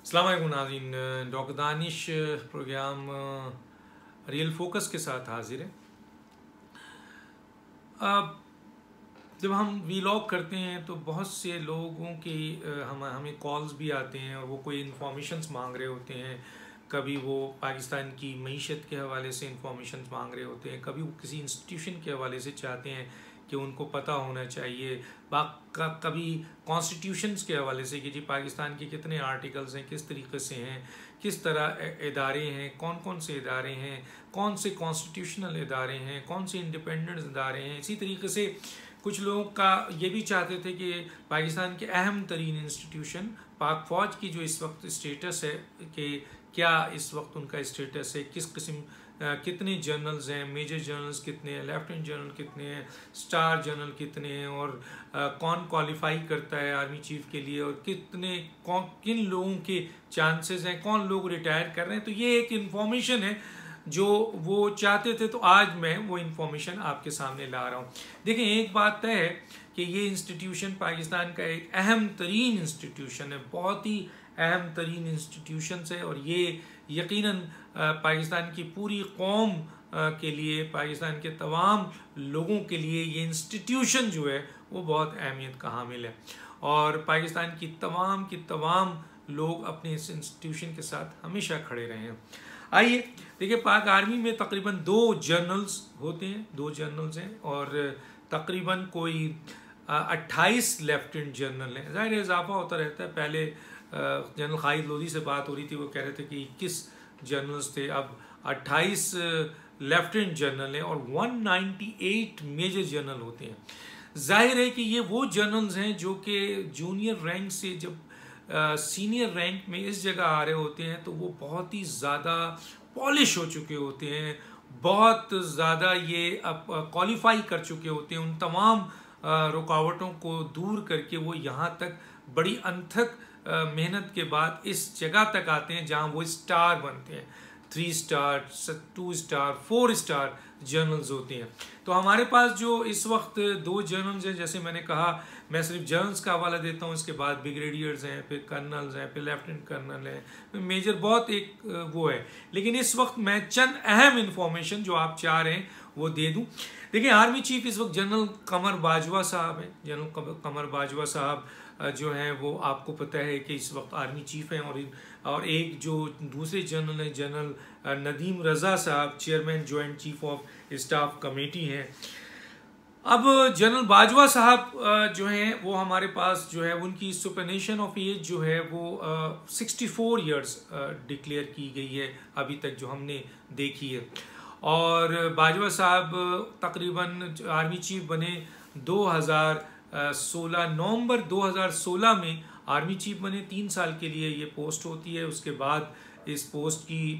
अस्सलाम वालेकुम नाज़रीन। Doctor Danish programme real focus के साथ हाजिर है। अब जब हम वीलॉग करते हैं तो बहुत से लोगों की हमें कॉल्स भी आते हैं और वो कोई इन्फॉर्मेशंस मांग रहे होते हैं। कभी वो पाकिस्तान की मईशत के हवाले से इंफॉर्मेशन मांग रहे होते हैं, कभी वो किसी इंस्टीट्यूशन के हवाले से चाहते हैं कि उनको पता होना चाहिए। कभी कॉन्स्टिट्यूशंस के हवाले से कि जी पाकिस्तान के कितने आर्टिकल्स हैं, किस तरीके से हैं, किस तरह इदारे हैं, कौन कौन से इदारे हैं, कौन से कॉन्स्टिट्यूशनल इदारे हैं, कौन से इंडिपेंडेंट इदारे हैं। इसी तरीके से कुछ लोगों का ये भी चाहते थे कि पाकिस्तान के अहम तरीन इंस्टीट्यूशन पाक फ़ौज की जो इस वक्त स्टेटस है कि क्या इस वक्त उनका स्टेटस है, किस किस्म कितने जनरल्स हैं, मेजर जनरल्स कितने हैं, लेफ्टिनेंट जनरल कितने हैं, स्टार जनरल कितने हैं, और कौन क्वालिफाई करता है आर्मी चीफ के लिए, और किन लोगों के चांसेस हैं, कौन लोग रिटायर कर रहे हैं। तो ये एक इन्फॉर्मेशन है जो वो चाहते थे, तो आज मैं वो इन्फॉर्मेशन आपके सामने ला रहा हूँ। देखिए, एक बात तय है कि ये इंस्टीट्यूशन पाकिस्तान का एक अहम तरीन इंस्टीट्यूशन है, बहुत ही अहम तरीन इंस्टीट्यूशन है, और ये यकीनन पाकिस्तान की पूरी कौम के लिए, पाकिस्तान के तमाम लोगों के लिए ये इंस्टीट्यूशन जो है वो बहुत अहमियत का हामिल है, और पाकिस्तान की तमाम लोग अपने इस इंस्टीट्यूशन के साथ हमेशा खड़े रहे हैं। आइए देखिए, पाक आर्मी में तकरीबन 2 जनरल्स होते हैं, 2 जनरल्स हैं, और तकरीबन कोई 28 लेफ्टिनेंट जनरल हैं। ज़ाहिर है इजाफा होता रहता है। पहले जनरल खालिद लोधी से बात हो रही थी, वो कह रहे थे कि 21 जनरल्स थे, अब 28 लेफ्टिनेंट जनरल हैं, और 198 मेजर जनरल होते हैं। जाहिर है कि ये वो जनरल्स हैं जो कि जूनियर रैंक से जब सीनियर रैंक में इस जगह आ रहे होते हैं तो वो बहुत ही ज़्यादा पॉलिश हो चुके होते हैं, बहुत ज़्यादा ये अब क्वालिफाई कर चुके होते हैं। उन तमाम रुकावटों को दूर करके वो यहाँ तक बड़ी अनथक मेहनत के बाद इस जगह तक आते हैं जहाँ वो स्टार बनते हैं। 3 स्टार, 2 स्टार, 4 स्टार जनरल्स होते हैं। तो हमारे पास जो इस वक्त 2 जनरल्स हैं, जैसे मैंने कहा, मैं सिर्फ जनरल्स का हवाला देता हूँ, इसके बाद ब्रिगेडियर्स हैं, फिर कर्नल्स हैं, फिर लेफ्टिनेंट कर्नल हैं, फिर मेजर, बहुत एक वो है। लेकिन इस वक्त मैं चंद अहम इंफॉर्मेशन जो आप चाह रहे हैं वो दे दूँ। देखिए, आर्मी चीफ इस वक्त जनरल कमर बाजवा साहब हैं। जनरल कमर बाजवा साहब जो हैं वो आपको पता है कि इस वक्त आर्मी चीफ हैं, और एक जो दूसरे जनरल हैं, जनरल नदीम रज़ा साहब, chairman joint chief of staff committee हैं। अब जनरल बाजवा साहब जो हैं वो हमारे पास जो है उनकी सुपरनेशन ऑफ एज जो है वो 64 ईयर्स डिक्लेयर की गई है अभी तक जो हमने देखी है। और बाजवा साहब तकरीबन आर्मी चीफ बने 2016, नवंबर 2016 में आर्मी चीफ बने। 3 साल के लिए ये पोस्ट होती है। उसके बाद इस पोस्ट की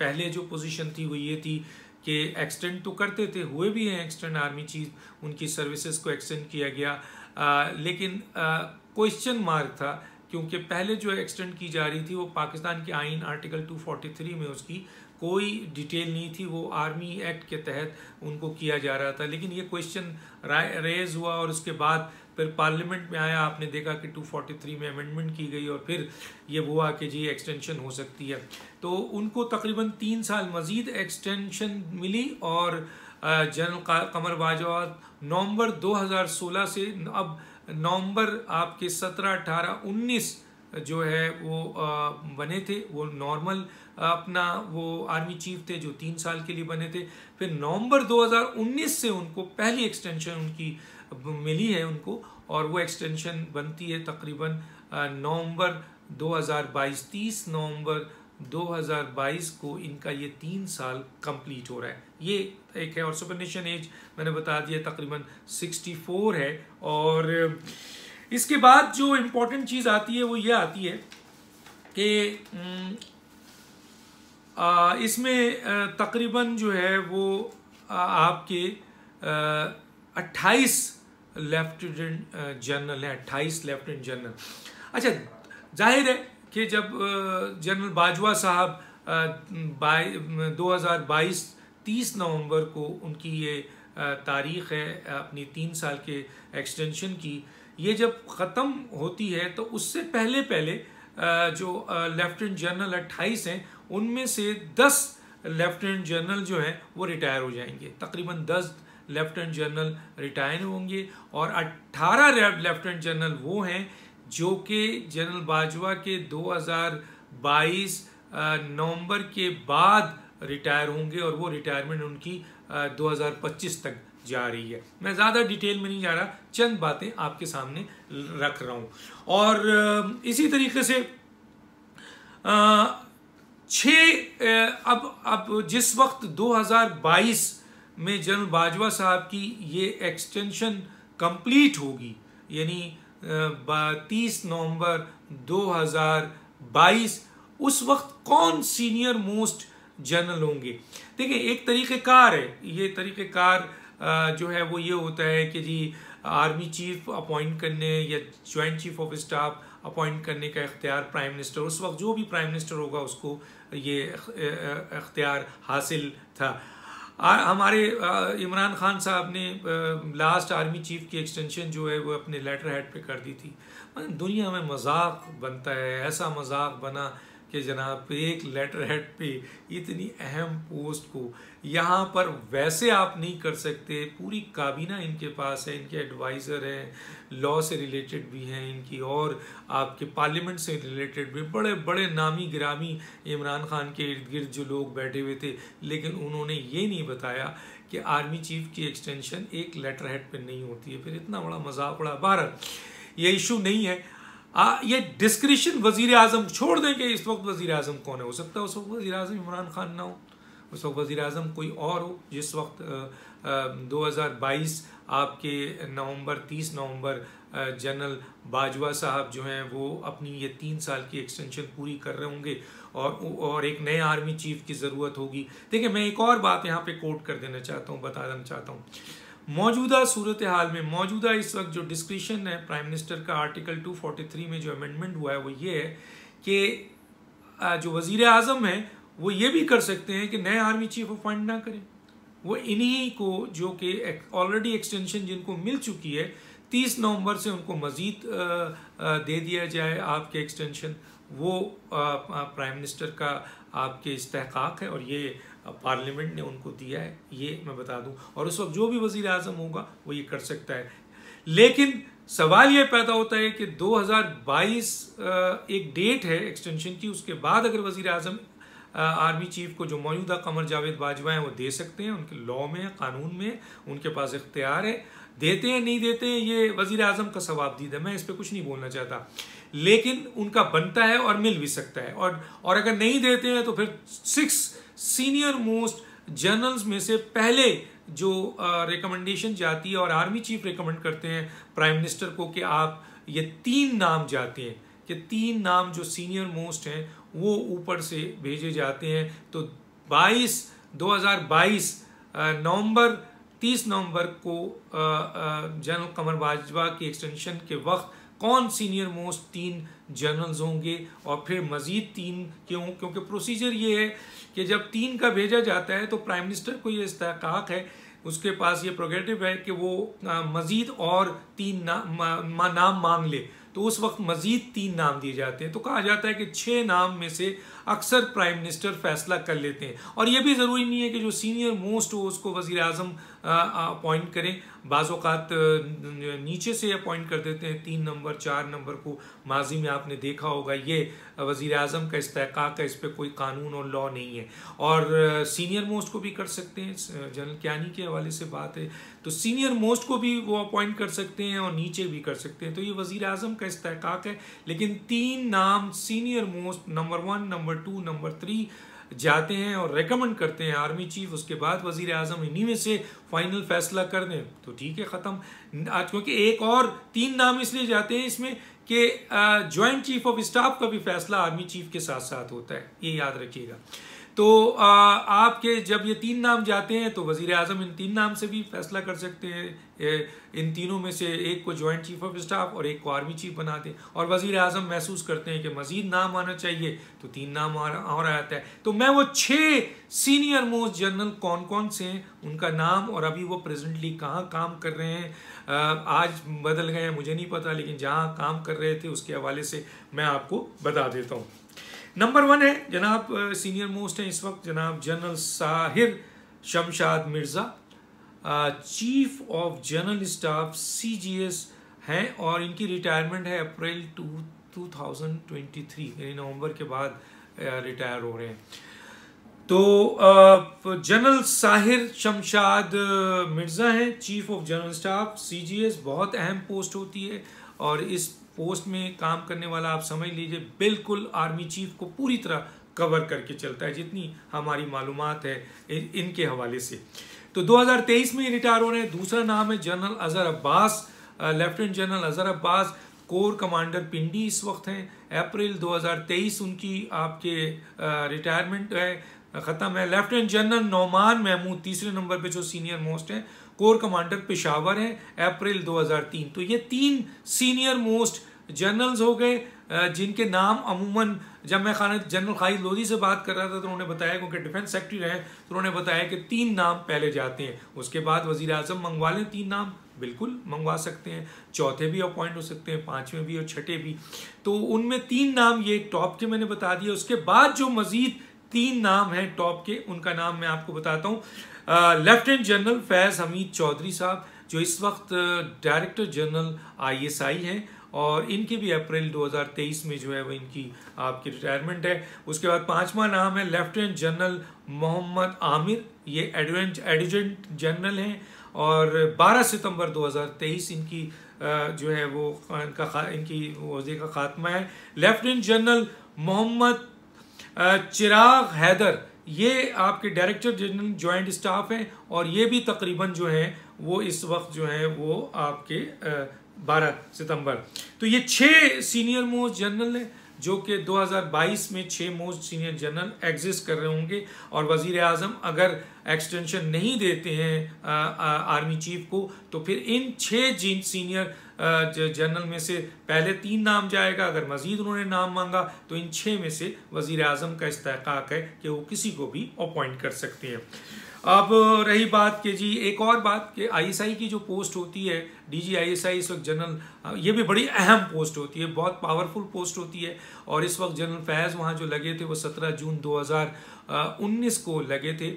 पहले जो पोजीशन थी वो ये थी कि एक्सटेंड तो करते थे, हुए भी हैं एक्सटेंड आर्मी चीफ, उनकी सर्विसेज को एक्सटेंड किया गया, लेकिन क्वेश्चन मार्क था, क्योंकि पहले जो एक्सटेंड की जा रही थी वो पाकिस्तान के आइन आर्टिकल 243 में उसकी कोई डिटेल नहीं थी, वो आर्मी एक्ट के तहत उनको किया जा रहा था। लेकिन ये क्वेश्चन रेज हुआ और उसके बाद फिर पार्लियामेंट में आया, आपने देखा कि 243 में अमेंडमेंट की गई और फिर ये हुआ कि जी एक्सटेंशन हो सकती है। तो उनको तकरीबन 3 साल मज़ीद एक्सटेंशन मिली, और जनरल कमर बाजवा नवंबर 2016 से अब नवंबर आपके 17, 18, 19 जो है वो बने थे। वो नॉर्मल अपना वो आर्मी चीफ थे जो 3 साल के लिए बने थे। फिर नवंबर 2019 से उनको पहली एक्सटेंशन उनकी मिली है उनको, और वो एक्सटेंशन बनती है तकरीबन नवंबर 2022, 30 नवंबर 2022 को इनका ये 3 साल कंप्लीट हो रहा है। ये एक है, और सुपरनेशन एज मैंने बता दिया तकरीबन 64 है। और इसके बाद जो इम्पोर्टेंट चीज़ आती है वो ये आती है कि इसमें तकरीबन जो है वो आपके 28 लेफ्टिनेंट जनरल हैं, 28 लेफ्टिनेंट जनरल। अच्छा, जाहिर है कि जब जनरल बाजवा साहब 2022 30 नवंबर को उनकी ये तारीख़ है अपनी 3 साल के एक्सटेंशन की, ये जब ख़त्म होती है तो उससे पहले जो लेफ्टिनेंट जनरल 28 हैं, उनमें से 10 लेफ्टिनेंट जनरल जो हैं वो रिटायर हो जाएंगे। तकरीबन 10 लेफ्टिनेंट जनरल रिटायर होंगे और 18 लेफ्टिनेंट जनरल वो हैं जो कि जनरल बाजवा के 2022 नवंबर के बाद रिटायर होंगे और वो रिटायरमेंट उनकी 2025 तक जा रही है। मैं ज़्यादा डिटेल में नहीं जा रहा, चंद बातें आपके सामने रख रहा हूँ। और इसी तरीके से अब जिस वक्त 2022 में जनरल बाजवा साहब की ये एक्सटेंशन कंप्लीट होगी, यानी 30 नवंबर 2022, उस वक्त कौन सीनियर मोस्ट जनरल होंगे? देखिए, एक तरीक़ेकार है, ये तरीक़ेकार जो है वो ये होता है कि जी आर्मी चीफ अपॉइंट करने या joint chief of staff appoint करने का इख्तियार प्राइम मिनिस्टर, उस वक्त जो भी प्राइम मिनिस्टर होगा उसको ये इख्तियार हासिल था। हमारे इमरान खान साहब ने लास्ट आर्मी चीफ की एक्सटेंशन जो है वो अपने लेटर हेड पे कर दी थी। दुनिया में मजाक बनता है, ऐसा मजाक बना कि जनाब एक लेटर हेड पे इतनी अहम पोस्ट को यहाँ पर वैसे आप नहीं कर सकते। पूरी काबीना इनके पास है, इनके एडवाइज़र हैं, लॉ से रिलेटेड भी हैं इनकी, और आपके पार्लियामेंट से रिलेटेड भी बड़े बड़े नामी गिरामी इमरान खान के इर्द गिर्द जो लोग बैठे हुए थे। लेकिन उन्होंने ये नहीं बताया कि आर्मी चीफ की एक्सटेंशन एक लेटर हेड पर नहीं होती है। फिर इतना बड़ा मजाक उड़ा। बहरहाल ये इशू नहीं है। ये डिस्क्रिशन वजीर आज़म छोड़ दें कि इस वक्त वजीर आज़म कौन है। हो सकता है उस वक्त वजीर आज़म इमरान खान ना हो, उस वक्त वजीर आज़म कोई और हो। जिस वक्त 2022 आपके 30 नवंबर जनरल बाजवा साहब जो हैं वो अपनी ये 3 साल की एक्सटेंशन पूरी कर रहे होंगे और एक नए आर्मी चीफ की ज़रूरत होगी। देखिए, मैं एक और बात यहाँ पे कोट कर देना चाहता हूँ, बता देना चाहता हूँ। मौजूदा सूरत हाल में, मौजूदा इस वक्त जो डिस्क्रिशन है प्राइम मिनिस्टर का, आर्टिकल 243 में जो अमेंडमेंट हुआ है वो ये है कि जो वजीर आज़म है वो ये भी कर सकते हैं कि नए आर्मी चीफ अपॉइंट ना करें। वो इन्हीं को जो कि ऑलरेडी एक्सटेंशन जिनको मिल चुकी है 30 नवंबर से उनको मज़ीद दे दिया जाए आपके एक्सटेंशन। वो प्राइम मिनिस्टर का आपके इस्तेहकाक है और ये पार्लियामेंट ने उनको दिया है, ये मैं बता दूं। और उस वक्त जो भी वजीर आज़म होगा वो ये कर सकता है। लेकिन सवाल ये पैदा होता है कि 2022 एक डेट है एक्सटेंशन की, उसके बाद अगर वजीर आज़म आर्मी चीफ को जो मौजूदा कमर जावेद बाजवा हैं वो दे सकते हैं, उनके लॉ में, कानून में उनके पास इख्तियार है। देते हैं नहीं देते हैं ये वजीर आज़म का सवाबदीद है, मैं इस पर कुछ नहीं बोलना चाहता, लेकिन उनका बनता है और मिल भी सकता है। और अगर नहीं देते हैं तो फिर 6 सीनियर मोस्ट जनरल्स में से पहले जो रिकमेंडेशन जाती है और आर्मी चीफ रिकमेंड करते हैं प्राइम मिनिस्टर को कि आप ये 3 नाम जाते हैं, कि 3 नाम जो सीनियर मोस्ट हैं वो ऊपर से भेजे जाते हैं। तो 2022 नवंबर 30 नवंबर को जनरल कमर बाजवा की एक्सटेंशन के वक्त कौन सीनियर मोस्ट 3 जनरल्स होंगे और फिर मज़ीद 3 क्यों? क्योंकि प्रोसीजर ये है कि जब 3 का भेजा जाता है तो प्राइम मिनिस्टर को ये इस्तेहकाक है, उसके पास ये प्रोगेटिव है कि वो मज़ीद और 3 नाम मांग ले। तो उस वक्त मज़ीद 3 नाम दिए जाते हैं। तो कहा जाता है कि 6 नाम में से अक्सर प्राइम मिनिस्टर फैसला कर लेते हैं। और ये भी ज़रूरी नहीं है कि जो सीनियर मोस्ट हो उसको वज़ीर आज़म अपॉइंट करें, बाज़ औक़ात नीचे से अपॉइंट कर देते हैं 3 नंबर 4 नंबर को। माजी में आपने देखा होगा, ये वज़ीर आज़म का इस्तेहकाक है, इस पर कोई कानून और लॉ नहीं है। और सीनियर मोस्ट को भी कर सकते हैं, जनरल क्यानी के हवाले से बात है तो सीनियर मोस्ट को भी वो अपॉइंट कर सकते हैं और नीचे भी कर सकते हैं। तो ये वज़ीर आज़म का इस्तेहकाक है। लेकिन 3 नाम senior most, number 1, number 2, number 3 जाते हैं और रेकमेंड करते हैं आर्मी चीफ। उसके बाद वजीर आज़म इन्हीं में से फाइनल फैसला कर दें तो ठीक है, ख़त्म। आज क्योंकि एक और 3 नाम इसलिए जाते हैं इसमें कि जॉइंट चीफ ऑफ स्टाफ का भी फैसला आर्मी चीफ के साथ साथ होता है, ये याद रखिएगा। तो आपके जब ये 3 नाम जाते हैं तो वजीर आजम इन 3 नाम से भी फैसला कर सकते हैं। इन तीनों में से एक को जॉइंट चीफ ऑफ स्टाफ और एक को आर्मी चीफ बना दें, और वजीर आजम महसूस करते हैं कि मजीद नाम आना चाहिए तो 3 नाम और आता है। तो मैं वो 6 सीनियर मोस्ट जनरल कौन कौन से हैं, उनका नाम और अभी वो प्रेजेंटली कहाँ काम कर रहे हैं, आज बदल गए हैं मुझे नहीं पता, लेकिन जहाँ काम कर रहे थे उसके हवाले से मैं आपको बता देता हूँ। नंबर 1 है जनाब, सीनियर मोस्ट हैं इस वक्त जनाब general Sahir Shamshad Mirza, chief of general staff CGS हैं, और इनकी रिटायरमेंट है अप्रैल 2023 यानी नवंबर के बाद रिटायर हो रहे हैं। तो जनरल साहिर शमशाद मिर्ज़ा हैं, chief of general staff CGS। बहुत अहम पोस्ट होती है और इस पोस्ट में काम करने वाला आप समझ लीजिए बिल्कुल आर्मी चीफ को पूरी तरह कवर करके चलता है, जितनी हमारी मालूमात है इनके हवाले से। तो 2023 में रिटायर हो रहे हैं। दूसरा नाम है general Azhar Abbas, lieutenant general Azhar Abbas, corps commander Pindi इस वक्त हैं। अप्रैल 2023 उनकी आपके रिटायरमेंट है, ख़त्म है। लेफ्टिनेंट जनरल नौमान महमूद तीसरे नंबर पे जो सीनियर मोस्ट हैं, कोर कमांडर पेशावर हैं, अप्रैल 2003। तो ये 3 सीनियर मोस्ट जनरल्स हो गए जिनके नाम अमूमन, जब मैं जनरल खालिद लोधी से बात कर रहा था तो उन्होंने बताया, क्योंकि डिफेंस सेक्रेटरी रहे तो उन्होंने बताया कि 3 नाम पहले जाते हैं, उसके बाद वजीर आजम मंगवा लें 3 नाम, बिल्कुल मंगवा सकते हैं, चौथे भी अपॉइंट हो सकते हैं, 5वें भी और 6ठे भी। तो उनमें 3 नाम ये टॉप के मैंने बता दिए। उसके बाद जो मजीद 3 नाम हैं टॉप के, उनका नाम मैं आपको बताता हूँ। लेफ्टिनेंट जनरल फैज़ हमीद चौधरी साहब जो इस वक्त डायरेक्टर जनरल ISI हैं, और इनकी भी अप्रैल 2023 में जो है वो इनकी आपकी रिटायरमेंट है। उसके बाद 5वां नाम है लेफ्टिनेंट जनरल मोहम्मद आमिर, ये एडजुटेंट जनरल हैं, और 12 सितंबर 2023 इनकी जो है वो इनकी ओहदे का खात्मा है। लेफ्टिनेंट जनरल मोहम्मद चिराग हैदर, ये आपके डायरेक्टर जनरल जॉइंट स्टाफ हैं, और ये भी तकरीबन जो है वो इस वक्त जो है वो आपके 12 सितंबर। तो ये 6 सीनियर मोस्ट जनरल हैं जो कि 2022 में 6 मोस्ट सीनियर जनरल एग्जिस्ट कर रहे होंगे, और वजीर आजम अगर एक्सटेंशन नहीं देते हैं आर्मी चीफ को तो फिर इन 6 सीनियर जनरल में से पहले 3 नाम जाएगा। अगर मजीद उन्होंने नाम मांगा तो इन 6 में से वजीर आजम का इस्तेहकाक है कि वो किसी को भी अपॉइंट कर सकते हैं। अब रही बात कि जी एक और बात कि ISI की जो पोस्ट होती है DG ISI इस वक्त जनरल, ये भी बड़ी अहम पोस्ट होती है, बहुत पावरफुल पोस्ट होती है, और इस वक्त जनरल फैज़ वहाँ जो लगे थे वो 17 जून 2019 को लगे थे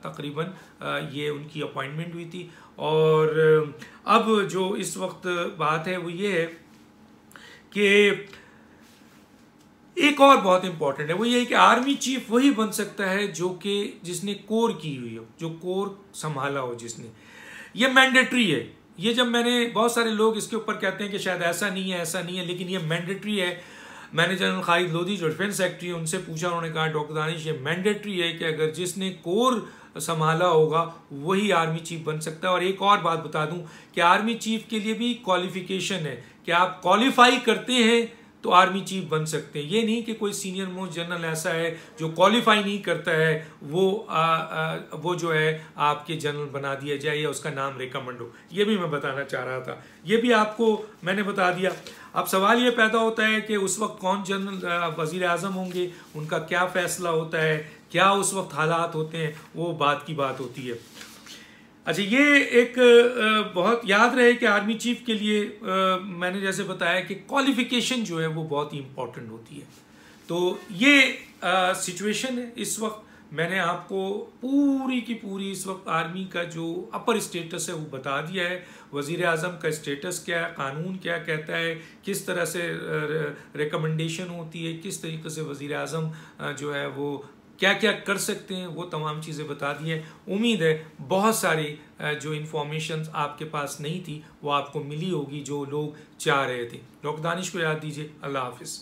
तकरीबन, ये उनकी अपॉइंटमेंट हुई थी। और अब जो इस वक्त बात है वो ये है कि एक और बहुत इंपॉर्टेंट है, वो ये है कि आर्मी चीफ वही बन सकता है जो कि जिसने कोर की हुई हो, जो कोर संभाला हो जिसने। ये मैंडेटरी है। ये जब मैंने, बहुत सारे लोग इसके ऊपर कहते हैं कि शायद ऐसा नहीं है, ऐसा नहीं है, लेकिन ये मैंडेटरी है। मैंने जनरल खालिद लोधी जो डिफेंस सेक्रेटरी है उनसे पूछा, उन्होंने कहा डॉक्टर दानिश ये मैंडेटरी है कि अगर जिसने कोर संभाला होगा वही आर्मी चीफ बन सकता है। और एक और बात बता दूं कि आर्मी चीफ के लिए भी क्वालिफिकेशन है कि आप क्वालिफाई करते हैं तो आर्मी चीफ बन सकते हैं। ये नहीं कि कोई सीनियर मोस्ट जनरल ऐसा है जो क्वालिफाई नहीं करता है वो जो है आपके जनरल बना दिया जाए या उसका नाम रिकमेंड हो। ये भी मैं बताना चाह रहा था, ये भी आपको मैंने बता दिया। अब सवाल ये पैदा होता है कि उस वक्त कौन जनरल वजीर आजम होंगे, उनका क्या फैसला होता है, क्या उस वक्त हालात होते हैं, वो बात की बात होती है। अच्छा, ये एक बहुत याद रहे कि आर्मी चीफ के लिए मैंने जैसे बताया कि क्वालिफिकेशन जो है वो बहुत ही इंपॉर्टेंट होती है। तो ये सिचुएशन है इस वक्त। मैंने आपको पूरी की पूरी इस वक्त आर्मी का जो अपर स्टेटस है वो बता दिया है। वज़ीर आज़म का स्टेटस क्या है, कानून क्या कहता है, किस तरह से रिकमेंडेशन होती है, किस तरीके से वज़ीर आज़म जो है वो क्या क्या कर सकते हैं, वो तमाम चीज़ें बता दी हैं। उम्मीद है बहुत सारी जो इन्फॉर्मेशन आपके पास नहीं थी वो आपको मिली होगी जो लोग चाह रहे थे। डॉक्टर दानिश को याद दीजिए। अल्लाह हाफिज़।